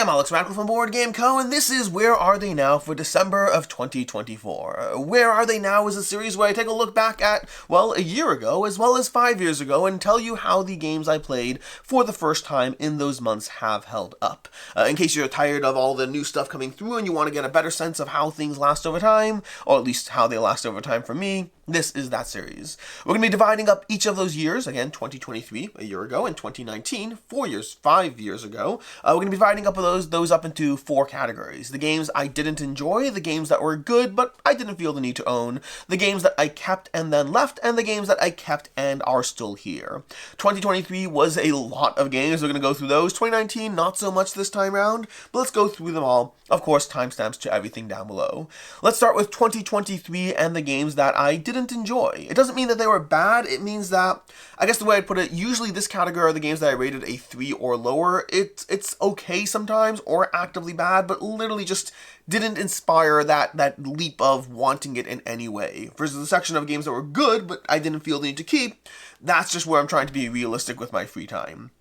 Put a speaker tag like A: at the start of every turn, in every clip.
A: I'm Alex Radical from Board Game Co., and this is Where Are They Now for December of 2024. Where Are They Now is a series where I take a look back at, well, a year ago, as well as 5 years ago, and tell you how the games I played for the first time in those months have held up. In case you're tired of all the new stuff coming through and you want to get a better sense of how things last over time, or at least how they last over time for me, this is that series. We're going to be dividing up each of those years, again, 2023, a year ago, and 2019, 5 years ago. We're going to be dividing up those up into 4 categories. The games I didn't enjoy, the games that were good, but I didn't feel the need to own, the games that I kept and then left, and the games that I kept and are still here. 2023 was a lot of games. We're going to go through those. 2019, not so much this time around, but let's go through them all. Of course, timestamps to everything down below. Let's start with 2023 and the games that I didn't enjoy. It doesn't mean that they were bad, it means that, I guess the way I'd put it, usually this category are the games that I rated a 3 or lower. It's okay sometimes, or actively bad, but literally just didn't inspire that leap of wanting it in any way. Versus the section of games that were good, but I didn't feel the need to keep, that's just where I'm trying to be realistic with my free time.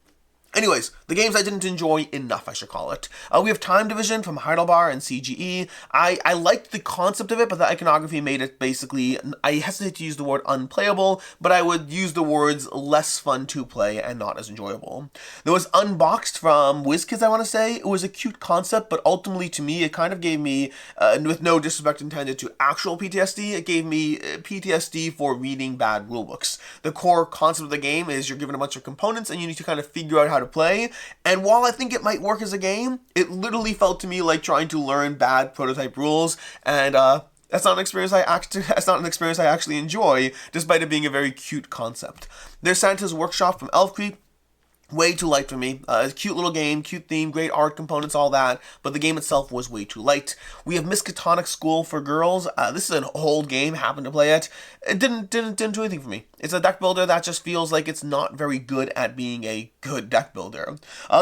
A: Anyways, the games I didn't enjoy enough, I should call it. We have Time Division from Heidelberg and CGE. I liked the concept of it, but the iconography made it basically, I hesitate to use the word unplayable, but I would use the words less fun to play and not as enjoyable. There was Unboxed from WizKids, I want to say. It was a cute concept, but ultimately to me, it kind of gave me, with no disrespect intended to actual PTSD, it gave me PTSD for reading bad rulebooks. The core concept of the game is you're given a bunch of components and you need to kind of figure out how to play, and while I think it might work as a game, it literally felt to me like trying to learn bad prototype rules, and that's not an experience I actually enjoy, despite it being a very cute concept. There's Santa's Workshop from Elf Creek. Way too light for me. A cute little game, cute theme, great art components, all that, but the game itself was way too light. We have Miskatonic School for Girls. This is an old game, happened to play it. It didn't do anything for me. It's a deck builder that just feels like it's not very good at being a good deck builder.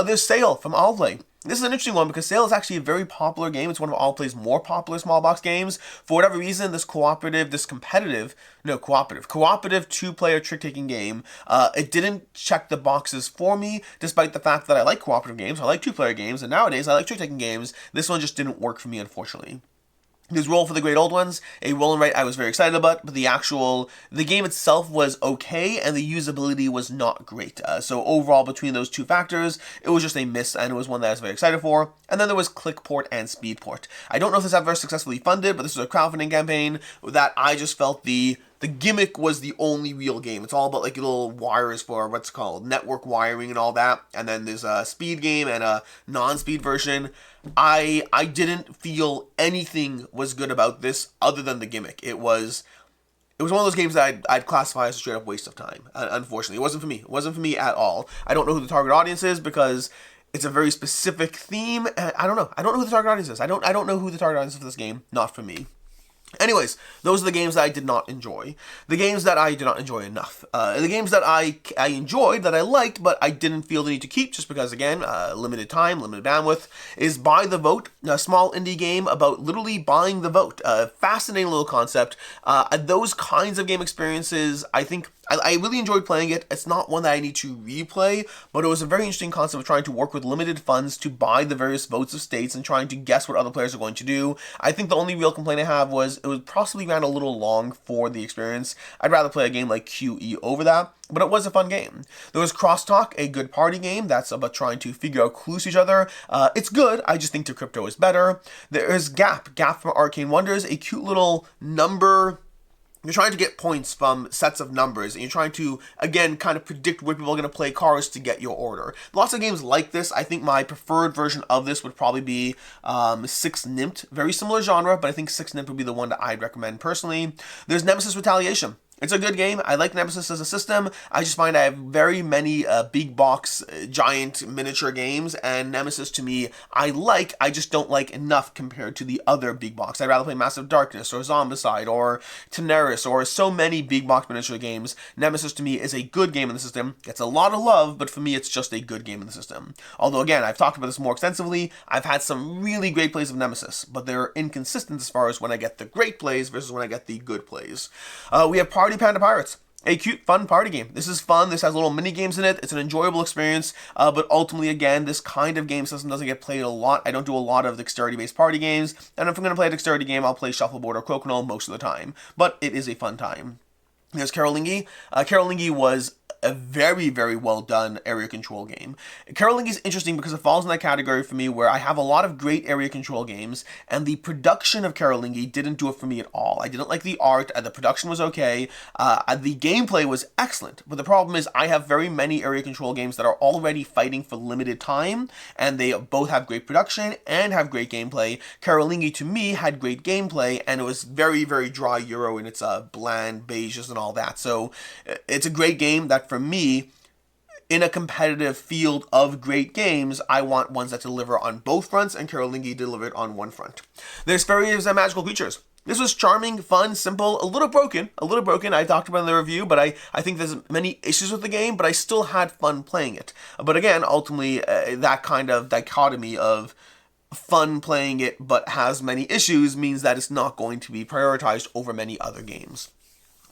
A: There's Sail from Allplay. This is an interesting one because Sail is actually a very popular game. It's one of Allplay's more popular small box games. For whatever reason, this cooperative 2-player trick-taking game, it didn't check the boxes for me, despite the fact that I like cooperative games, I like 2-player games, and nowadays I like trick-taking games. This one just didn't work for me, unfortunately. There's Roll for the Great Old Ones, a roll and write I was very excited about, but the game itself was okay, and the usability was not great. So overall, between those two factors, it was just a miss, and it was one that I was very excited for. And then there was Clickport and Speedport. I don't know if this ever successfully funded, but this was a crowdfunding campaign that I just felt the gimmick was the only real game. It's all about like little wires for what's called network wiring and all that. And then there's a speed game and a non-speed version. I didn't feel anything was good about this other than the gimmick. It was one of those games that I'd classify as a straight up waste of time. Unfortunately, it wasn't for me. It wasn't for me at all. I don't know who the target audience is because it's a very specific theme. I don't know. I don't know who the target audience is. I don't know who the target audience is for this game. Not for me. Anyways, those are the games that I did not enjoy. The games that I did not enjoy enough. The games that I enjoyed, that I liked, but I didn't feel the need to keep just because, again, limited time, limited bandwidth, is Buy the Vote, a small indie game about literally buying the vote. Fascinating little concept. Those kinds of game experiences, I think, I really enjoyed playing it. It's not one that I need to replay, but it was a very interesting concept of trying to work with limited funds to buy the various votes of states and trying to guess what other players are going to do. I think the only real complaint I have was it was possibly ran a little long for the experience. I'd rather play a game like QE over that, but it was a fun game. There was Crosstalk, a good party game that's about trying to figure out clues to each other. It's good, I just think the crypto is better. There is Gap from Arcane Wonders, a cute little number. You're trying to get points from sets of numbers, and you're trying to, again, kind of predict where people are going to play cards to get your order. Lots of games like this. I think my preferred version of this would probably be Six Nymph. Very similar genre, but I think Six Nymph would be the one that I'd recommend personally. There's Nemesis Retaliation. It's a good game. I like Nemesis as a system. I just find I have very many big box, giant miniature games, and Nemesis to me, I just don't like enough compared to the other big box. I'd rather play Massive Darkness or Zombicide or Teneris or so many big box miniature games. Nemesis to me is a good game in the system. It's a lot of love, but for me it's just a good game in the system. Although again, I've talked about this more extensively. I've had some really great plays of Nemesis, but they're inconsistent as far as when I get the great plays versus when I get the good plays. We have Party Panda Pirates. a cute, fun party game. This is fun. This has little mini games in it. It's an enjoyable experience, but ultimately, again, this kind of game system doesn't get played a lot. I don't do a lot of dexterity-based party games, and if I'm going to play a dexterity game, I'll play Shuffleboard or Crokinole most of the time, but it is a fun time. There's Carolingi. Carolingi was a very, very well done area control game. Carolingi is interesting because it falls in that category for me where I have a lot of great area control games, and the production of Carolingi didn't do it for me at all. I didn't like the art, and the production was okay. The gameplay was excellent, but the problem is I have very many area control games that are already fighting for limited time, and they both have great production and have great gameplay. Carolingi, to me, had great gameplay, and it was very, very dry Euro in its bland beiges and all that. So it's a great game that, for me, in a competitive field of great games, I want ones that deliver on both fronts, and Carolingi delivered on one front. There's Fairies and Magical Creatures. This was charming, fun, simple, a little broken. I talked about it in the review, but I think there's many issues with the game, but I still had fun playing it. But again, ultimately, that kind of dichotomy of fun playing it but has many issues means that it's not going to be prioritized over many other games.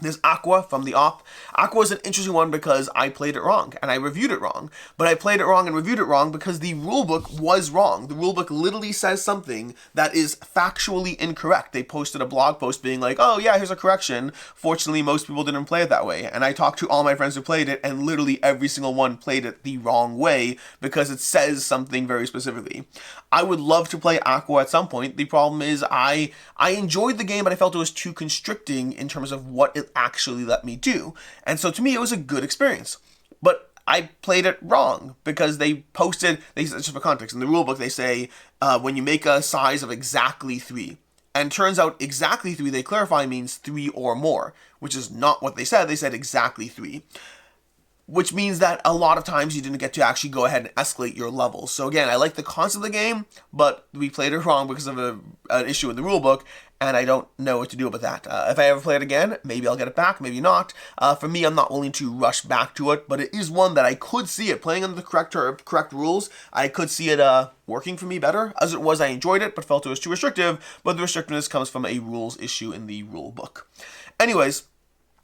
A: There's Aqua from the Op. Aqua is an interesting one because I played it wrong and I reviewed it wrong. But I played it wrong and reviewed it wrong because the rulebook was wrong. The rulebook literally says something that is factually incorrect. They posted a blog post being like, oh yeah, here's a correction. Fortunately, most people didn't play it that way. And I talked to all my friends who played it, and literally every single one played it the wrong way because it says something very specifically. I would love to play Aqua at some point. The problem is I enjoyed the game, but I felt it was too constricting in terms of what it actually let me do. And so to me, it was a good experience. But I played it wrong because they posted, just for context, in the rulebook they say when you make a size of exactly 3. And turns out exactly 3, they clarify, means 3 or more, which is not what they said. They said exactly 3. Which means that a lot of times you didn't get to actually go ahead and escalate your levels. So again, I like the concept of the game, but we played it wrong because of an issue in the rulebook, and I don't know what to do about that. If I ever play it again, maybe I'll get it back, maybe not. For me, I'm not willing to rush back to it, but it is one that I could see it playing under the correct rules. I could see it working for me better. As it was, I enjoyed it, but felt it was too restrictive, but the restrictiveness comes from a rules issue in the rulebook. Anyways,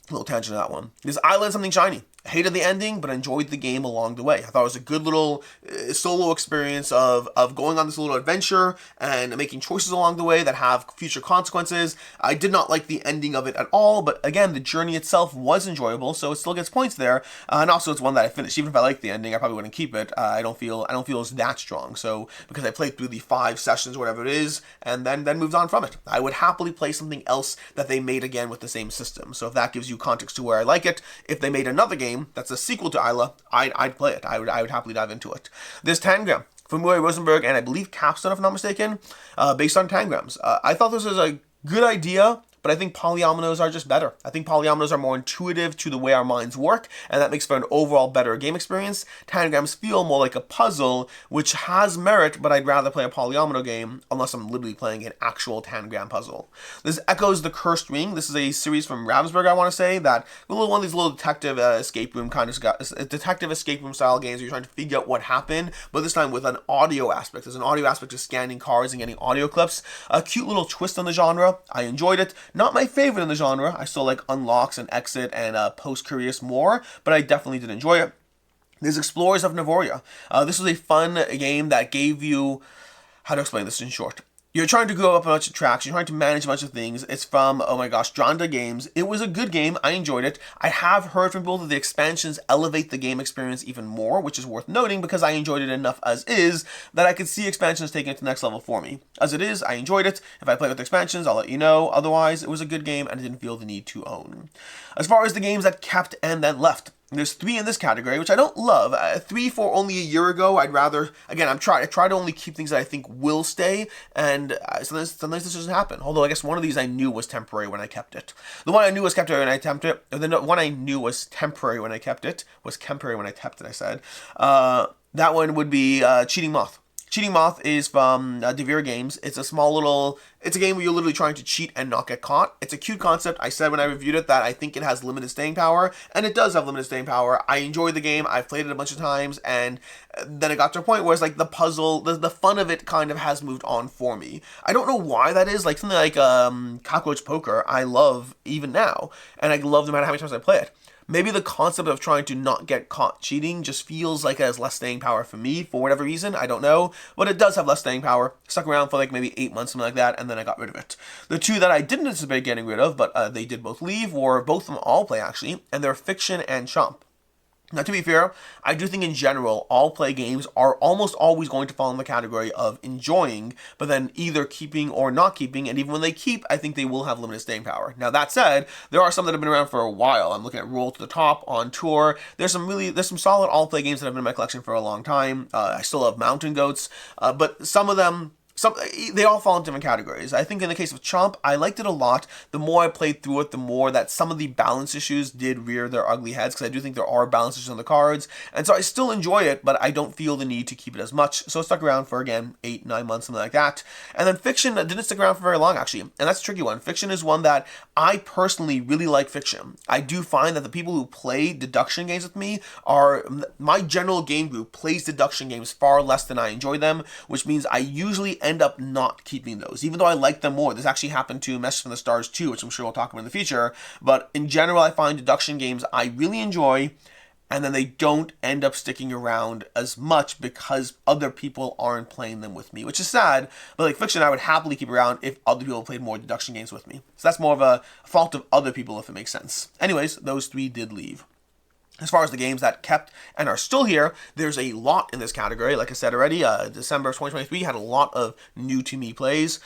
A: a little tangent to that one. This Eila and Something Shiny. I hated the ending, but enjoyed the game along the way. I thought it was a good little solo experience of going on this little adventure and making choices along the way that have future consequences. I did not like the ending of it at all, but again, the journey itself was enjoyable, so it still gets points there. And also, it's one that I finished. Even if I liked the ending, I probably wouldn't keep it. I don't feel it's that strong. So because I played through the 5 sessions, whatever it is, and then moved on from it. I would happily play something else that they made again with the same system. So if that gives you context to where I like it, if they made another game that's a sequel to Eila, I'd play it. I would happily dive into it. There's Tangram from Roy Rosenberg and I believe Capstone, if I'm not mistaken, based on Tangrams. I thought this was a good idea, but I think polyominoes are just better. I think polyominoes are more intuitive to the way our minds work, and that makes for an overall better game experience. Tangrams feel more like a puzzle, which has merit, but I'd rather play a polyomino game unless I'm literally playing an actual Tangram puzzle. This Echoes the Cursed Ring. This is a series from Ravensburg, I want to say, that one of these little detective escape room style games where you're trying to figure out what happened, but this time with an audio aspect. There's an audio aspect of scanning cards and getting audio clips. A cute little twist on the genre. I enjoyed it. Not my favorite in the genre. I still like Unlocks and Exit and Post Curious more, but I definitely did enjoy it. There's Explorers of Navoria. This was a fun game that gave you, how to explain this in short? You're trying to go up a bunch of tracks, you're trying to manage a bunch of things. It's from, oh my gosh, Dronda Games. It was a good game, I enjoyed it. I have heard from people that the expansions elevate the game experience even more, which is worth noting because I enjoyed it enough as is that I could see expansions taking it to the next level for me. As it is, I enjoyed it. If I play with expansions, I'll let you know. Otherwise, it was a good game and I didn't feel the need to own. As far as the games that kept and then left, there's 3 in this category, which I don't love. 3 for only a year ago. I'd rather, again, I try to only keep things that I think will stay, and sometimes this doesn't happen. Although I guess one of these I knew was temporary when I kept it. The one I knew was temporary when I kept it, I said. That one would be Cheating Moth. Cheating Moth is from Devere Games. It's a small little, it's a game where you're literally trying to cheat and not get caught. It's a cute concept. I said when I reviewed it that I think it has limited staying power, and it does have limited staying power. I enjoyed the game. I've played it a bunch of times, and then it got to a point where it's like the puzzle, the fun of it kind of has moved on for me. I don't know why that is. Like something like Cockroach Poker, I love even now, and I love no matter how many times I play it. maybe the concept of trying to not get caught cheating just feels like it has less staying power for me for whatever reason. I don't know, but it does have less staying power. Stuck around for like maybe 8 months, something like that, and then I got rid of it. The two that I didn't anticipate getting rid of, but they did both leave, or both of them all play actually, and they're Fiction and Chomp. Now, to be fair, I do think in general, all play games are almost always going to fall in the category of enjoying, but then either keeping or not keeping, and even when they keep, I think they will have limited staying power. Now, that said, there are some that have been around for a while. I'm looking at Roll to the Top, On Tour. There's some solid all play games that have been in my collection for a long time. I still love Mountain Goats, but some of them, they all fall in different categories. I think in the case of Chomp, I liked it a lot. The more I played through it, the more that some of the balance issues did rear their ugly heads, because I do think there are balance issues on the cards. And so I still enjoy it, but I don't feel the need to keep it as much. So it stuck around for, again, 8, 9 months, something like that. And then Fiction didn't stick around for very long, actually. And that's a tricky one. Fiction is one that I personally really like Fiction. I do find that the people who play deduction games with me are, my general game group plays deduction games far less than I enjoy them, which means I usually end up not keeping those, even though I like them more. This actually happened to Message from the Stars too, which I'm sure we'll talk about in the future. But in general, I find deduction games I really enjoy, and then they don't end up sticking around as much because other people aren't playing them with me, which is sad. But like Fiction, I would happily keep around if other people played more deduction games with me. So that's more of a fault of other people, if it makes sense. Anyways, those 3 did leave. As far as the games that kept and are still here, there's a lot in this category. Like I said already, December of 2023 had a lot of new to me plays.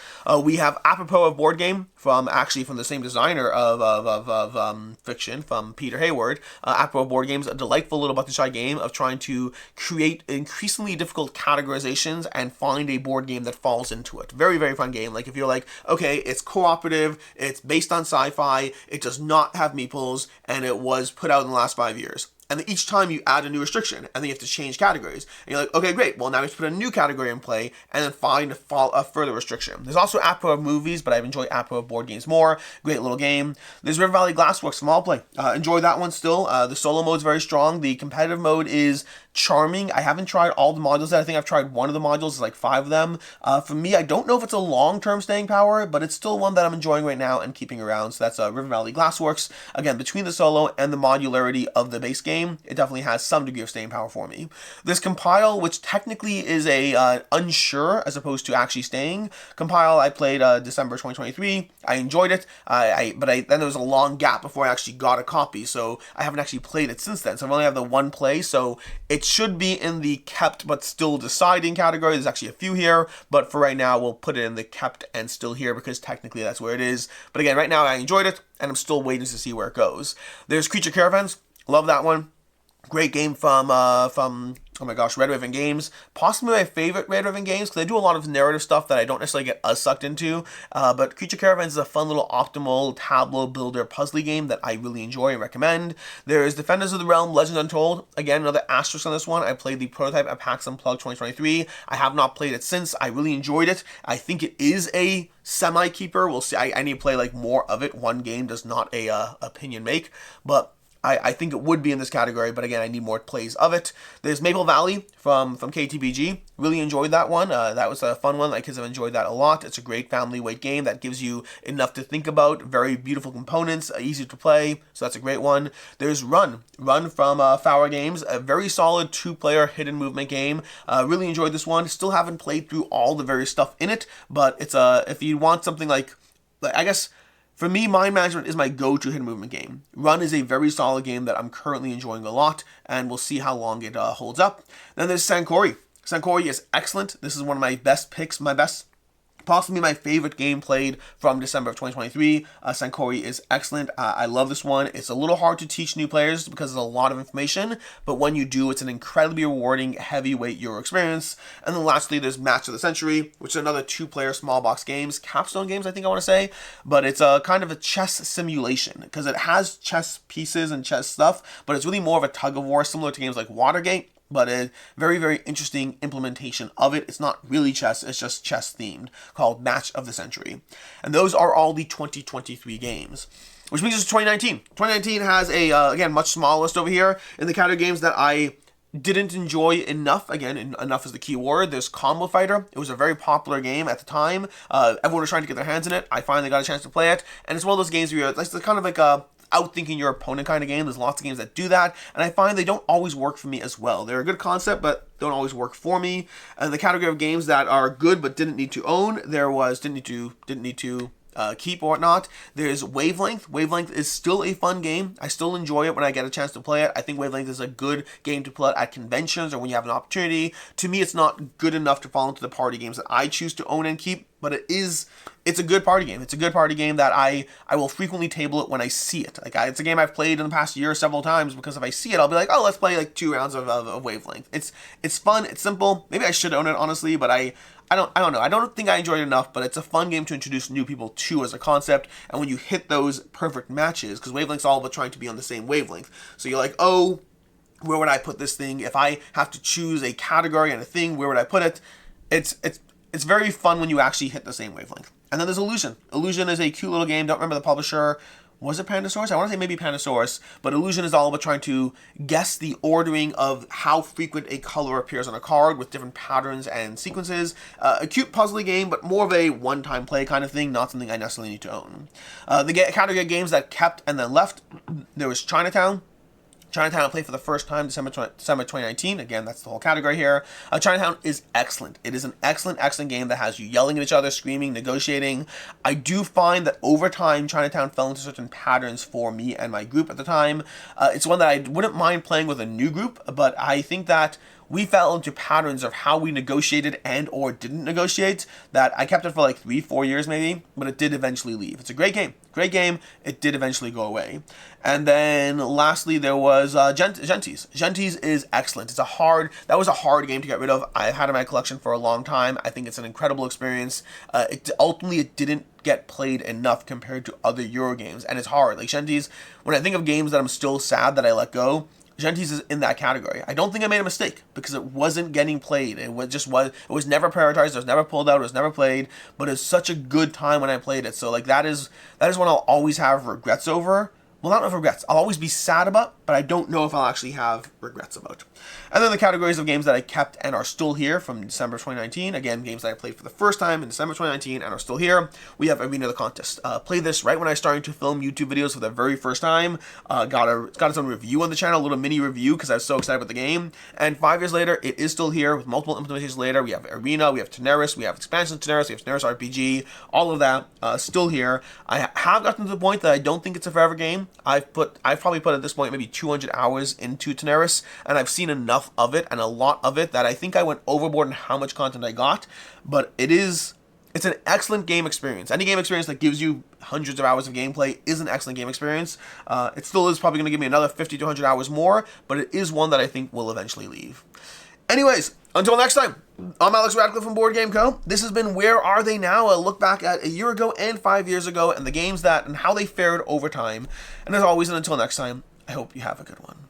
A: We have Appropos, of board game from the same designer of Fiction, from Peter Hayward. Appropos board games, a delightful little button shy game of trying to create increasingly difficult categorizations and find a board game that falls into it. Very, very fun game. Like if you're like, okay, it's cooperative, it's based on sci-fi, it does not have meeples, and it was put out in the last 5 years. And then each time you add a new restriction, and then you have to change categories. And you're like, okay, great. Well, now we have to put a new category in play, and then find a further restriction. There's also Appropos of movies, but I've enjoyed Appropos of board games more. Great little game. There's River Valley Glassworks from All Play. Enjoy that one still. The solo mode is very strong. The competitive mode is charming. I haven't tried all the modules yet. I think I've tried one of the modules. There's like 5 of them. For me, I don't know if it's a long-term staying power, but it's still one that I'm enjoying right now and keeping around. So that's River Valley Glassworks. Again, between the solo and the modularity of the base game, it definitely has some degree of staying power for me. This Compile, which technically is a unsure as opposed to actually staying. Compile, I played December 2023. I enjoyed it, but then there was a long gap before I actually got a copy, so I haven't actually played it since then. So I've only had the one play, so it should be in the kept but still deciding category. There's actually a few here, but for right now, we'll put it in the kept and still here because technically that's where it is. But again, right now I enjoyed it, and I'm still waiting to see where it goes. There's Creature Caravans. Love that one. Great game from oh my gosh, Red Raven Games. Possibly my favorite Red Raven Games, because they do a lot of narrative stuff that I don't necessarily get as sucked into. But Creature Caravans is a fun little optimal tableau builder puzzly game that I really enjoy and recommend. There's Defenders of the Realm Legends Untold. Again, another asterisk on this one. I played the prototype at PAX Unplugged 2023. I have not played it since. I really enjoyed it. I think it is a semi-keeper. We'll see. I need to play like more of it. One game does not a opinion make, but I think it would be in this category, but again, I need more plays of it. There's Maple Valley from KTBG. Really enjoyed that one. That was a fun one. My kids have enjoyed that a lot. It's a great family weight game that gives you enough to think about. Very beautiful components, easy to play, so that's a great one. There's Run from Fowler Games. A very solid 2-player hidden movement game. Really enjoyed this one. Still haven't played through all the various stuff in it, but it's if you want something like I guess, for me, Mind Management is my go-to hidden movement game. Run is a very solid game that I'm currently enjoying a lot, and we'll see how long it holds up. Then there's Sankore. Sankore is excellent. This is one of my best picks, possibly my favorite game played from December of 2023. Sankore is excellent. I love this one. It's a little hard to teach new players because there's a lot of information, but when you do, it's an incredibly rewarding heavyweight Euro experience. And then lastly, there's Match of the Century, which is another 2-player small box games, capstone games, I think I want to say, but it's a kind of a chess simulation because it has chess pieces and chess stuff, but it's really more of a tug of war, similar to games like Watergate, but a very, very interesting implementation of it. It's not really chess, it's just chess themed, called Match of the Century. And those are all the 2023 games. Which brings us to 2019. 2019 has again, much smaller list over here in the category games that I didn't enjoy enough. Again, enough is the key word. There's Combo Fighter. It was a very popular game at the time. Everyone was trying to get their hands in it. I finally got a chance to play it, and it's one of those games where it's kind of like outthinking your opponent kind of game. There's lots of games that do that, and I find they don't always work for me as well. They're a good concept, but don't always work for me. And the category of games that are good but didn't need to own, there was didn't need to keep or whatnot. There's Wavelength. Wavelength is still a fun game. I still enjoy it when I get a chance to play it. I think Wavelength is a good game to play at conventions or when you have an opportunity. To me, it's not good enough to fall into the party games that I choose to own and keep, but it's a good party game. It's a good party game that I will frequently table it when I see it. Like it's a game I've played in the past year several times because if I see it, I'll be like, oh, let's play like 2 rounds of Wavelength. It's fun. It's simple. Maybe I should own it honestly, but I don't know. I don't think I enjoyed it enough, but it's a fun game to introduce new people to as a concept. And when you hit those perfect matches, because Wavelength's all about trying to be on the same wavelength. So you're like, oh, where would I put this thing? If I have to choose a category and a thing, where would I put it? It's very fun when you actually hit the same wavelength. And then there's Illusion. Illusion is a cute little game. Don't remember the publisher. Was it Pandasaurus? I want to say maybe Pandasaurus, but Illusion is all about trying to guess the ordering of how frequent a color appears on a card with different patterns and sequences. A cute puzzly game, but more of a one-time play kind of thing, not something I necessarily need to own. The category of games that kept and then left, there was Chinatown. Chinatown I played for the first time December 2019. Again, that's the whole category here. Chinatown is excellent. It is an excellent game that has you yelling at each other, screaming, negotiating. I do find that over time, Chinatown fell into certain patterns for me and my group at the time. It's one that I wouldn't mind playing with a new group, but I think that we fell into patterns of how we negotiated and or didn't negotiate that I kept it for like 3-4 years maybe, but it did eventually leave. It's a great game. It did eventually go away. And then lastly, there was Gentes. Gentes is excellent. That was a hard game to get rid of. I've had it in my collection for a long time. I think it's an incredible experience. Ultimately, it didn't get played enough compared to other Euro games, and it's hard. Like Gentes, when I think of games that I'm still sad that I let go, Gentes is in that category. I don't think I made a mistake because it wasn't getting played. It was never prioritized. It was never pulled out. It was never played. But it's such a good time when I played it. So like that is one I'll always have regrets over. Well, not regrets. I'll always be sad about, but I don't know if I'll actually have regrets about. And then the categories of games that I kept and are still here from December 2019. Again, games that I played for the first time in December 2019 and are still here. We have Arena the Contest. Played this right when I started to film YouTube videos for the very first time. Got its own review on the channel, a little mini review because I was so excited about the game. And 5 years later, it is still here with multiple implementations later. We have Arena, we have Teneris, we have expansions to Teneris, we have Teneris RPG, all of that still here. I have gotten to the point that I don't think it's a forever game. I've probably put at this point maybe 200 hours into Teneris, and I've seen enough of it and a lot of it that I think I went overboard in how much content I got. But it's an excellent game experience. Any game experience that gives you hundreds of hours of gameplay is an excellent game experience. It still is probably going to give me another 50 to 100 hours more, but it is one that I think will eventually leave. Anyways, until next time, I'm Alex Radcliffe from Board Game Co. This has been Where Are They Now? A look back at a year ago and 5 years ago and the games and how they fared over time. And as always, and until next time, I hope you have a good one.